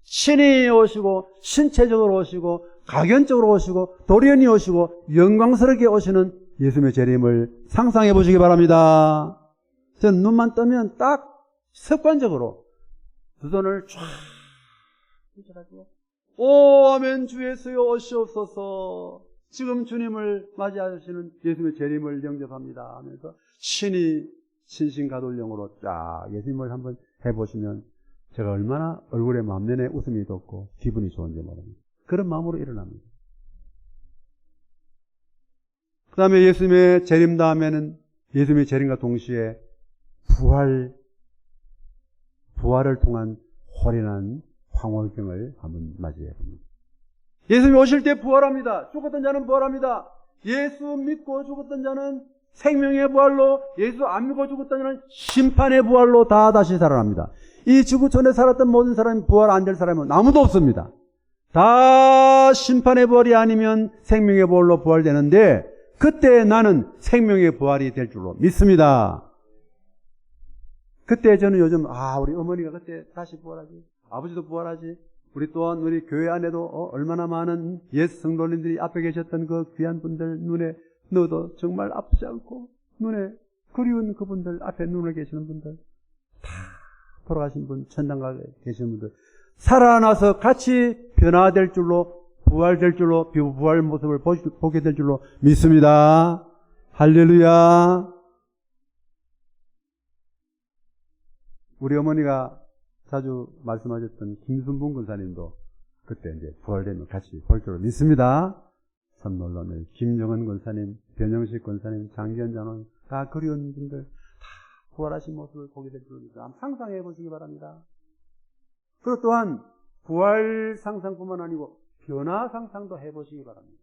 신이 오시고 신체적으로 오시고 가견적으로 오시고 돌연히 오시고 영광스럽게 오시는 예수님의 재림을 상상해 보시기 바랍니다. 저는 눈만 뜨면 딱 습관적으로 두 손을 쫙 펼쳐가지고 오 아멘 주 예수여 오시옵소서. 지금 주님을 맞이하시는 예수님의 재림을 영접합니다 하면서 신이 신신가돌령으로 쫙 예수님을 한번 해보시면 제가 얼마나 얼굴에 만면에 웃음이 돋고 기분이 좋은지 모릅니다. 그런 마음으로 일어납니다. 그 다음에 예수님의 재림 다음에는 예수님의 재림과 동시에 부활을 통한 호련한 황홀경을 한번 맞이해 봅니다. 예수님이 오실 때 부활합니다. 죽었던 자는 부활합니다. 예수 믿고 죽었던 자는 생명의 부활로, 예수 안 믿고 죽었던 자는 심판의 부활로 다 다시 살아납니다. 이 지구촌에 살았던 모든 사람이 부활 안 될 사람은 아무도 없습니다. 다 심판의 부활이 아니면 생명의 부활로 부활되는데 그때 나는 생명의 부활이 될 줄로 믿습니다. 그때 저는 요즘 우리 어머니가 그때 다시 부활하지, 아버지도 부활하지, 우리 또한 우리 교회 안에도 얼마나 많은 옛 성도님들이 앞에 계셨던 그 귀한 분들 눈에 넣어도 정말 아프지 않고 눈에 그리운 그분들 앞에 눈에 계시는 분들 다 돌아가신 분, 천당 가 계시는 분들 살아나서 같이 변화될 줄로, 부활될 줄로, 부활 모습을 보게 될 줄로 믿습니다. 할렐루야. 우리 어머니가 자주 말씀하셨던 김순봉 권사님도 그때 이제 부활되면 같이 볼 줄로 믿습니다. 참 놀라네요. 김정은 권사님, 변영식 권사님, 장기현 장로님 다 그리운 분들 다 부활하신 모습을 보게 될 줄로 믿습니다. 한번 상상해 보시기 바랍니다. 그리고 또한 부활 상상뿐만 아니고 변화 상상도 해보시기 바랍니다.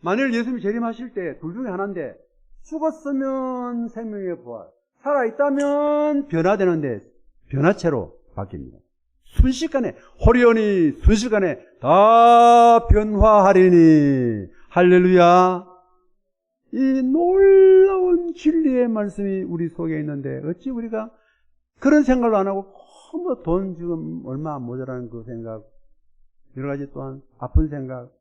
만일 예수님이 재림하실 때 둘 중에 하나인데 죽었으면 생명의 부활, 살아있다면 변화되는데 변화체로 바뀝니다. 순식간에, 호련히 순식간에 다 변화하리니 할렐루야. 이 놀라운 진리의 말씀이 우리 속에 있는데 어찌 우리가 그런 생각을 안 하고 뭐 돈 지금 얼마 안 모자라는 그 생각, 여러 가지 또한 아픈 생각,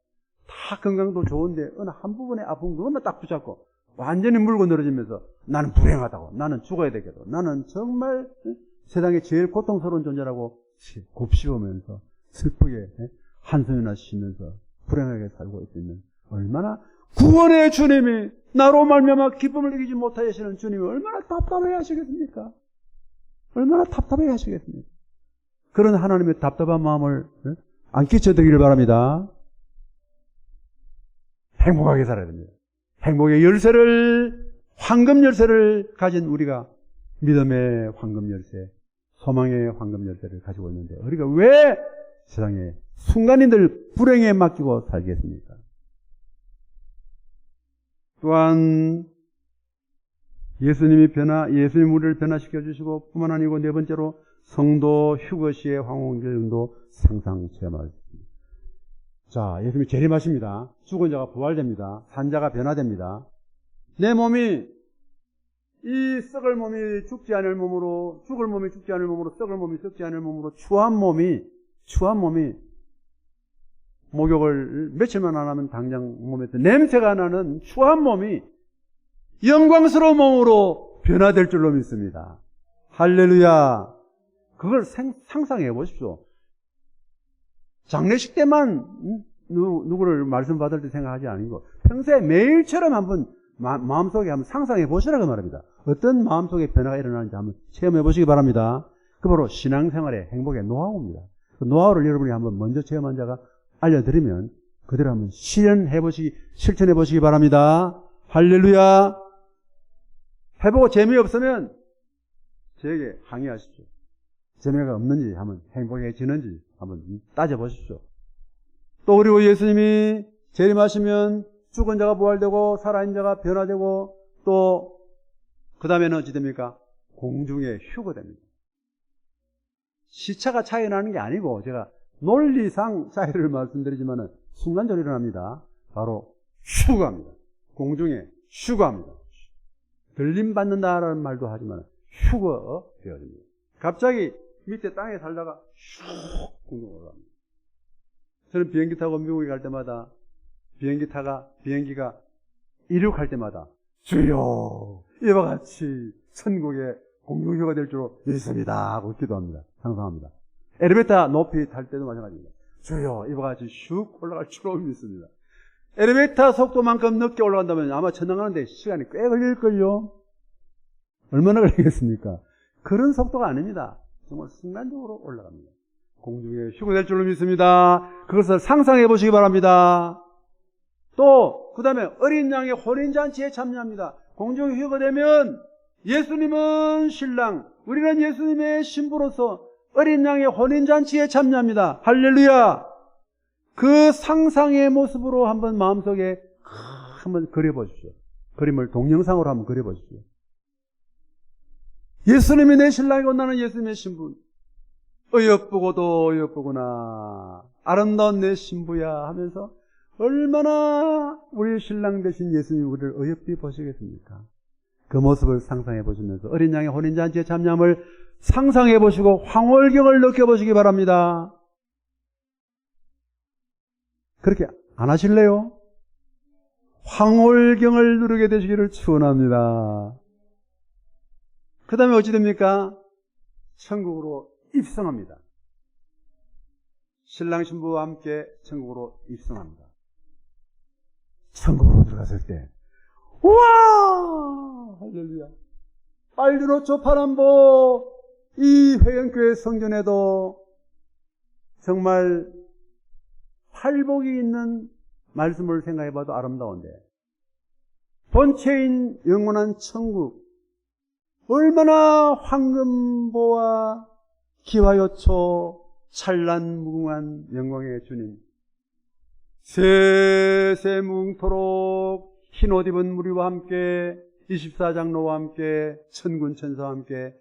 다 건강도 좋은데 어느 한 부분에 아픈 그것만 딱 붙잡고 완전히 물고 늘어지면서 나는 불행하다고, 나는 죽어야 되겠다, 나는 정말 세상에 제일 고통스러운 존재라고 곱씹으면서 슬프게 한숨이나 쉬면서 불행하게 살고 있으면 얼마나 구원의 주님이 나로 말미암아 기쁨을 이기지 못하게 하시는 주님이 얼마나 답답해 하시겠습니까? 얼마나 답답해 하시겠습니까? 그런 하나님의 답답한 마음을 안 끼쳐드리길 바랍니다. 행복하게 살아야 됩니다. 행복의 열쇠를, 황금 열쇠를 가진 우리가 믿음의 황금 열쇠, 소망의 황금 열쇠를 가지고 있는데 우리가 왜 세상에 순간인들 불행에 맡기고 살겠습니까? 또한 예수님이 예수님 우리를 변화시켜 주시고 뿐만 아니고 네 번째로 성도 휴거시의 황혼길도 상상 체험하셨습니다. 자, 예수님이 재림하십니다. 죽은 자가 부활됩니다. 산자가 변화됩니다. 내 몸이 이 썩을 몸이 죽지 않을 몸으로, 죽을 몸이 죽지 않을 몸으로, 썩을 몸이 썩지 않을 몸으로 추한 몸이 목욕을 며칠만 안 하면 당장 몸에서 냄새가 나는 추한 몸이 영광스러운 몸으로 변화될 줄로 믿습니다. 할렐루야. 그걸 상상해 보십시오. 장례식 때만 누구를 말씀 받을 때 생각하지 아니고 평소에 매일처럼 한번 마음속에 한번 상상해 보시라고 말합니다. 어떤 마음속에 변화가 일어나는지 한번 체험해 보시기 바랍니다. 그 바로 신앙생활의 행복의 노하우입니다. 그 노하우를 여러분이 한번 먼저 체험한 자가 알려드리면 그대로 한번 실천해 보시기 바랍니다. 할렐루야. 해보고 재미없으면 저에게 항의하십시오. 재미가 없는지 한번 행복해지는지 한번 따져보십시오. 또 그리고 예수님이 재림하시면 죽은 자가 부활되고 살아있는 자가 변화되고 또 그 다음에는 어찌 됩니까? 공중에 휴거됩니다. 시차가 차이 나는 게 아니고 제가 논리상 차이를 말씀드리지만 순간적으로 일어납니다. 바로 휴거합니다. 공중에 휴거합니다. 들림받는다라는 말도 하지만 휴거되어집니다. 갑자기 밑에 땅에 살다가 슉 공중으로 올라갑니다. 저는 비행기 타고 미국에 갈 때마다 비행기가 이륙할 때마다 주여 이와 같이 천국의 공중휴가 될 줄 믿습니다 하고 기도합니다. 상상합니다. 엘리베이터 높이 탈 때도 마찬가지입니다. 주여 이와 같이 슉 올라갈 줄로 믿습니다. 엘리베이터 속도만큼 늦게 올라간다면 아마 천당 가는데 시간이 꽤 걸릴걸요. 얼마나 걸리겠습니까? 그런 속도가 아닙니다. 정말 순간적으로 올라갑니다. 공중에 휴가 될 줄로 믿습니다. 그것을 상상해 보시기 바랍니다. 또 그 다음에 어린 양의 혼인잔치에 참여합니다. 공중 휴가 되면 예수님은 신랑, 우리는 예수님의 신부로서 어린 양의 혼인잔치에 참여합니다. 할렐루야! 그 상상의 모습으로 한번 마음속에 한번 그려보십시오. 그림을 동영상으로 한번 그려보십시오. 예수님이 내 신랑이고 나는 예수님의 신부. 어여쁘고도 어여쁘구나. 아름다운 내 신부야 하면서 얼마나 우리 신랑 되신 예수님이 우리를 어여삐 보시겠습니까? 그 모습을 상상해 보시면서 어린 양의 혼인잔치에 참여함을 상상해 보시고 황홀경을 느껴보시기 바랍니다. 그렇게 안 하실래요? 황홀경을 누르게 되시기를 축원합니다. 그 다음에 어찌 됩니까? 천국으로 입성합니다. 신랑 신부와 함께 천국으로 입성합니다. 천국으로 들어갔을 때 우와! 할렐루야! 빨주노초 파란보 이 회원교회 성전에도 정말 팔복이 있는 말씀을 생각해봐도 아름다운데 본체인 영원한 천국 얼마나 황금보와 기와요초 찬란무궁한 영광의 주님 세세무궁토록 흰옷 입은 무리와 함께 24장로와 함께 천군 천사와 함께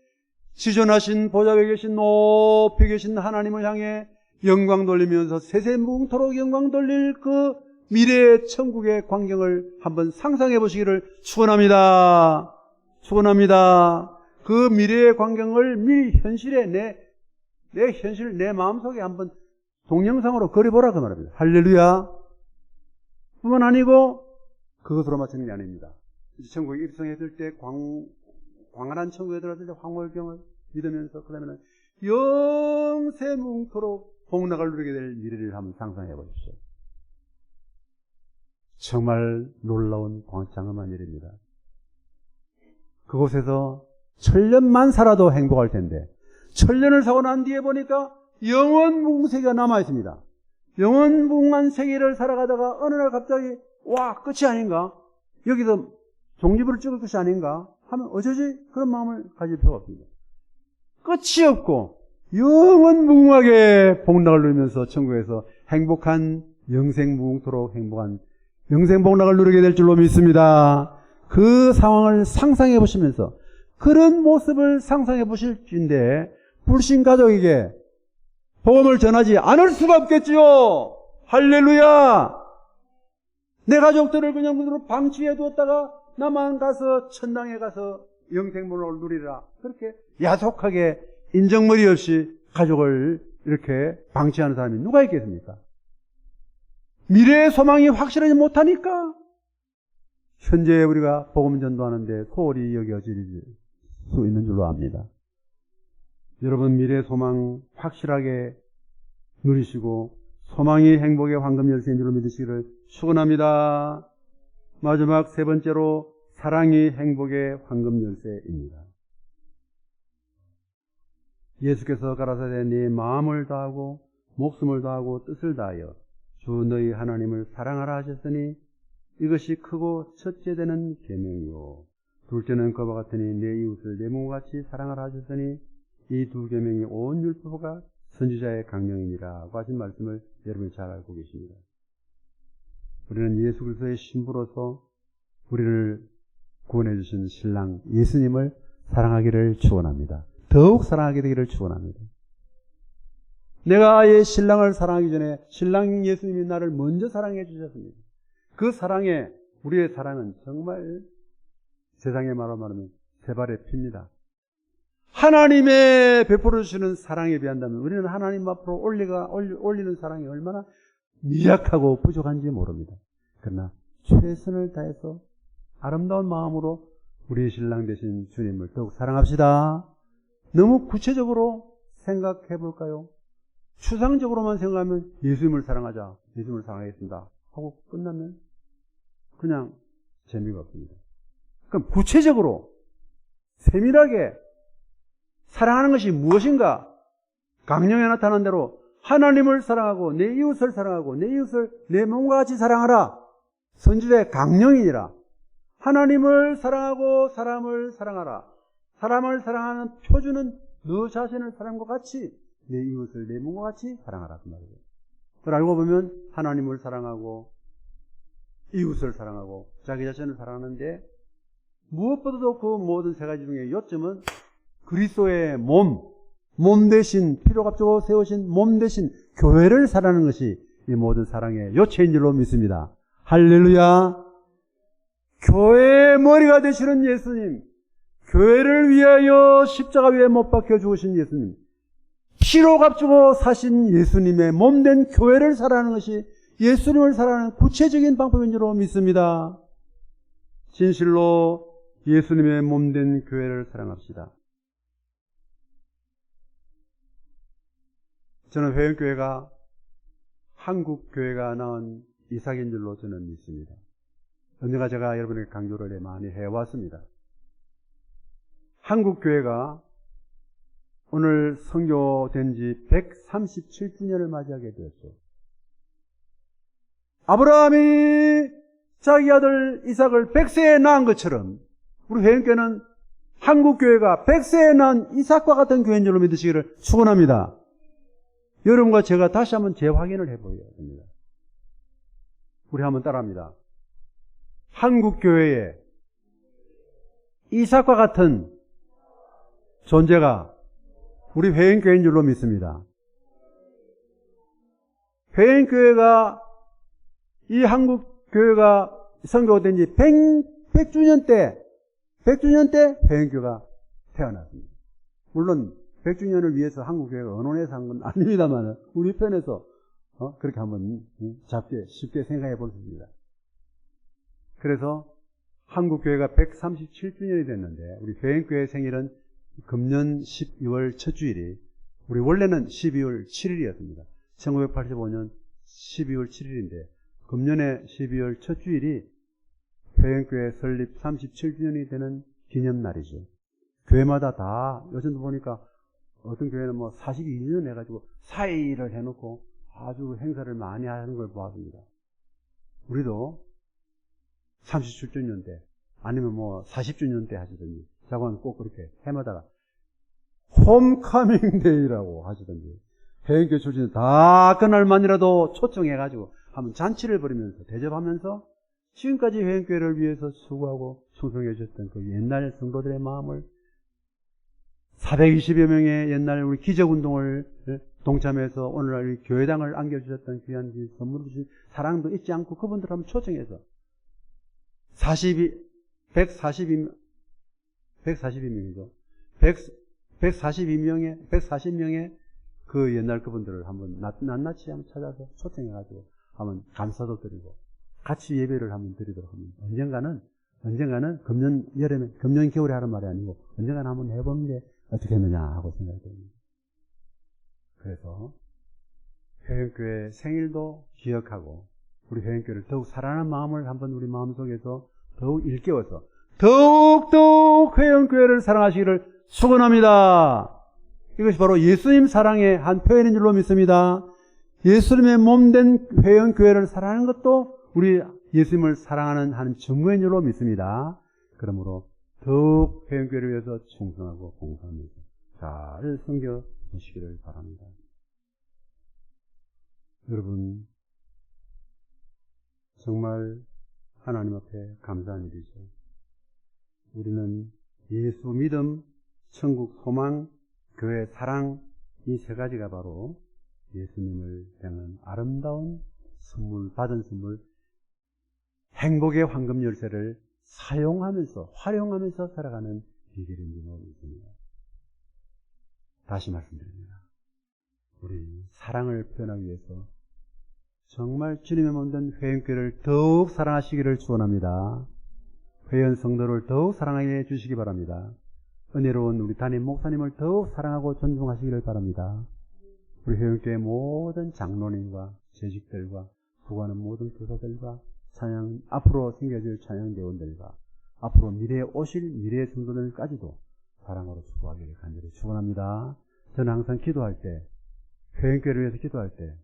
지존하신 보좌 위에 계신 높이 계신 하나님을 향해 영광 돌리면서 세세무궁토록 영광 돌릴 그 미래의 천국의 광경을 한번 상상해 보시기를 축원합니다. 축원합니다. 그 미래의 광경을 미리 현실에 내 현실 내 마음속에 한번 동영상으로 그려보라 그 말입니다. 할렐루야. 뿐만 아니고 그것으로 마치는 게 아닙니다. 이제 천국에 입성했을 때 광활한 천국에 들어갔을 때 황홀경을 믿으면서 그 다음에는 영세무궁토록 복락을 누리게 될 미래를 한번 상상해 보십시오. 정말 놀라운 광장엄한 일입니다. 그곳에서 천년만 살아도 행복할 텐데 천년을 사고 난 뒤에 보니까 영원무궁 세계가 남아있습니다. 영원무궁한 세계를 살아가다가 어느 날 갑자기 와 끝이 아닌가? 여기서 종지부를 찍을 것이 아닌가? 하면 어쩌지? 그런 마음을 가질 필요가 없습니다. 끝이 없고 영원무궁하게 복락을 누리면서 천국에서 행복한 영생무궁토록 행복한 영생복락을 누리게 될 줄로 믿습니다. 그 상황을 상상해 보시면서 그런 모습을 상상해 보실 텐데 불신 가족에게 복음을 전하지 않을 수가 없겠지요. 할렐루야. 내 가족들을 그냥 문으로 방치해 두었다가 나만 가서 천당에 가서 영생복락을 누리라 그렇게 야속하게 인정머리 없이 가족을 이렇게 방치하는 사람이 누가 있겠습니까? 미래의 소망이 확실하지 못하니까 현재 우리가 복음 전도하는데 소홀히 여겨질 수 있는 줄로 압니다. 여러분 미래의 소망 확실하게 누리시고 소망이 행복의 황금 열쇠인 줄로 믿으시기를 축원합니다. 마지막 세 번째로 사랑이 행복의 황금 열쇠입니다. 예수께서 가라사대 네 마음을 다하고 목숨을 다하고 뜻을 다하여 주 너희 하나님을 사랑하라 하셨으니 이것이 크고 첫째 되는 계명이요 둘째는 그와 같으니 내 이웃을 내 몸같이 사랑하라 하셨으니 이 두 계명이 온 율법과 선지자의 강령이니라고 하신 말씀을 여러분이 잘 알고 계십니다. 우리는 예수 그리스도의 신부로서 우리를 구원해 주신 신랑 예수님을 사랑하기를 축원합니다. 더욱 사랑하게 되기를 축원합니다. 내가 아예 신랑을 사랑하기 전에 신랑 예수님이 나를 먼저 사랑해 주셨습니다. 그 사랑에 우리의 사랑은 정말 세상의 말로 말하면 세 발의 피입니다. 하나님의 베풀어 주시는 사랑에 비한다면 우리는 하나님 앞으로 올리는 사랑이 얼마나 미약하고 부족한지 모릅니다. 그러나 최선을 다해서 아름다운 마음으로 우리의 신랑 되신 주님을 더욱 사랑합시다. 너무 구체적으로 생각해 볼까요? 추상적으로만 생각하면 예수님을 사랑하자, 예수님을 사랑하겠습니다 하고 끝나면 그냥 재미가 없습니다. 그럼 구체적으로 세밀하게 사랑하는 것이 무엇인가? 강령에 나타난 대로 하나님을 사랑하고 내 이웃을 사랑하고 내 이웃을 내 몸과 같이 사랑하라. 선지자의 강령이니라. 하나님을 사랑하고 사람을 사랑하라. 사람을 사랑하는 표준은 너 자신을 사랑과 같이 내 이웃을 내 몸과 같이 사랑하라 그 말이에요. 그걸 알고 보면 하나님을 사랑하고 이웃을 사랑하고 자기 자신을 사랑하는데 무엇보다도 그 모든 세 가지 중에 요점은 그리스도의 몸 대신 피로값주고 세우신 몸 대신 교회를 사랑하는 것이 이 모든 사랑의 요체인 줄로 믿습니다. 할렐루야. 교회의 머리가 되시는 예수님, 교회를 위하여 십자가 위에 못 박혀 죽으신 예수님, 피로 값주고 사신 예수님의 몸된 교회를 사랑하는 것이 예수님을 사랑하는 구체적인 방법인 줄로 믿습니다. 진실로 예수님의 몸된 교회를 사랑합시다. 저는 회원교회가 한국교회가 낳은 이삭인 줄로 저는 믿습니다. 언젠가 제가 여러분에게 강조를 많이 해왔습니다. 한국교회가 오늘 선교된 지 137주년을 맞이하게 되었죠. 아브라함이 자기 아들 이삭을 100세에 낳은 것처럼 우리 회원교회는 한국교회가 100세에 낳은 이삭과 같은 교회인 줄로 믿으시기를 축원합니다. 여러분과 제가 다시 한번 재확인을 해보여야 됩니다. 우리 한번 따라합니다. 한국교회에 이삭과 같은 존재가 우리 회원교회인 줄로 믿습니다. 회원교회가 이 한국교회가 선교된 지 100주년 때 회원교회가 태어났습니다. 물론 100주년을 위해서 한국교회가 언론에서 한 건 아닙니다만 우리 편에서 그렇게 한번 쉽게 생각해 볼 수 있습니다. 그래서 한국교회가 137주년이 됐는데 우리 회원교회 생일은 금년 12월 첫 주일이 우리 원래는 12월 7일이었습니다. 1985년 12월 7일인데 금년에 12월 첫 주일이 회원교회 설립 37주년이 되는 기념날이죠. 교회마다 다 요즘도 보니까 어떤 교회는 42년 해가지고 사의를 해놓고 아주 행사를 많이 하는 걸 보았습니다. 우리도 37주년 때 아니면 40주년 때 하시든지 자고는 꼭 그렇게 해마다 홈카밍 데이라고 하시든지 회원교회 출신 다 그날만이라도 초청해가지고 한번 잔치를 벌이면서 대접하면서 지금까지 회원교회를 위해서 수고하고 충성해 주셨던 그 옛날 성도들의 마음을 420여 명의 옛날 우리 기적운동을 동참해서 오늘날 우리 교회당을 안겨주셨던 귀한 선물을 주신 사랑도 잊지 않고 그분들 한번 초청해서 142명이죠. 140명의 그 옛날 그분들을 한번 낱낱이 한번 찾아서 초청해가지고 한번 감사도 드리고 같이 예배를 한번 드리도록 합니다. 언젠가는 금년 겨울에 하는 말이 아니고 언젠가는 한번 해보는 게 어떻게 했느냐 하고 생각이 됩니다. 그래서 회원교회 생일도 기억하고 우리 회원교회를 더욱 사랑하는 마음을 한번 우리 마음속에서 더욱 일깨워서 더욱 회원교회를 사랑하시기를 축원합니다. 이것이 바로 예수님 사랑의 한 표현인 줄로 믿습니다. 예수님의 몸된 회원교회를 사랑하는 것도 우리 예수님을 사랑하는 한 증거인 줄로 믿습니다. 그러므로 더욱 회원교회를 위해서 충성하고 봉사하면서 잘 섬겨 주시기를 바랍니다. 여러분, 정말 하나님 앞에 감사한 일이죠. 우리는 예수 믿음, 천국 소망, 교회 사랑, 이 세 가지가 바로 예수님을 향한 아름다운 선물, 받은 선물, 행복의 황금 열쇠를 활용하면서 살아가는 비결인 줄 믿습니다. 다시 말씀드립니다. 우리 사랑을 표현하기 위해서 정말 주님의 몸된 회원교회를 더욱 사랑하시기를 축원합니다. 회원 성도를 더욱 사랑하게 해주시기 바랍니다. 은혜로운 우리 담임 목사님을 더욱 사랑하고 존중하시기를 바랍니다. 우리 회원교회 모든 장로님과 재직들과 구하는 모든 교사들과 찬양, 앞으로 생겨질 찬양대원들과 앞으로 미래에 오실 미래의 성도들까지도 사랑으로 축복하기를 간절히 축원합니다. 저는 항상 기도할 때, 회원교회를 위해서 기도할 때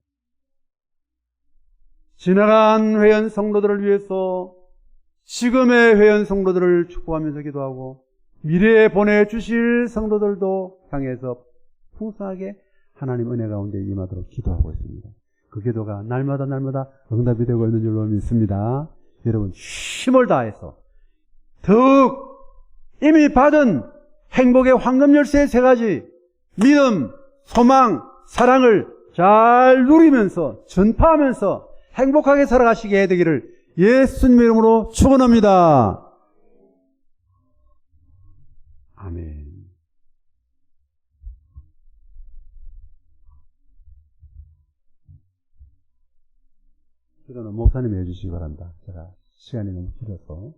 지나간 회원 성도들을 위해서 지금의 회원 성도들을 축복하면서 기도하고 미래에 보내주실 성도들도 향해서 풍성하게 하나님 은혜 가운데 임하도록 기도하고 있습니다. 그 기도가 날마다 응답이 되고 있는 줄로 믿습니다. 여러분 힘을 다해서 더욱 이미 받은 행복의 황금 열쇠 세 가지 믿음, 소망, 사랑을 잘 누리면서 전파하면서 행복하게 살아가시게 되기를 예수님의 이름으로 축원합니다. 아멘. 기도는 목사님이 해주시기 바랍니다. 제가 시간이 너무 길어서.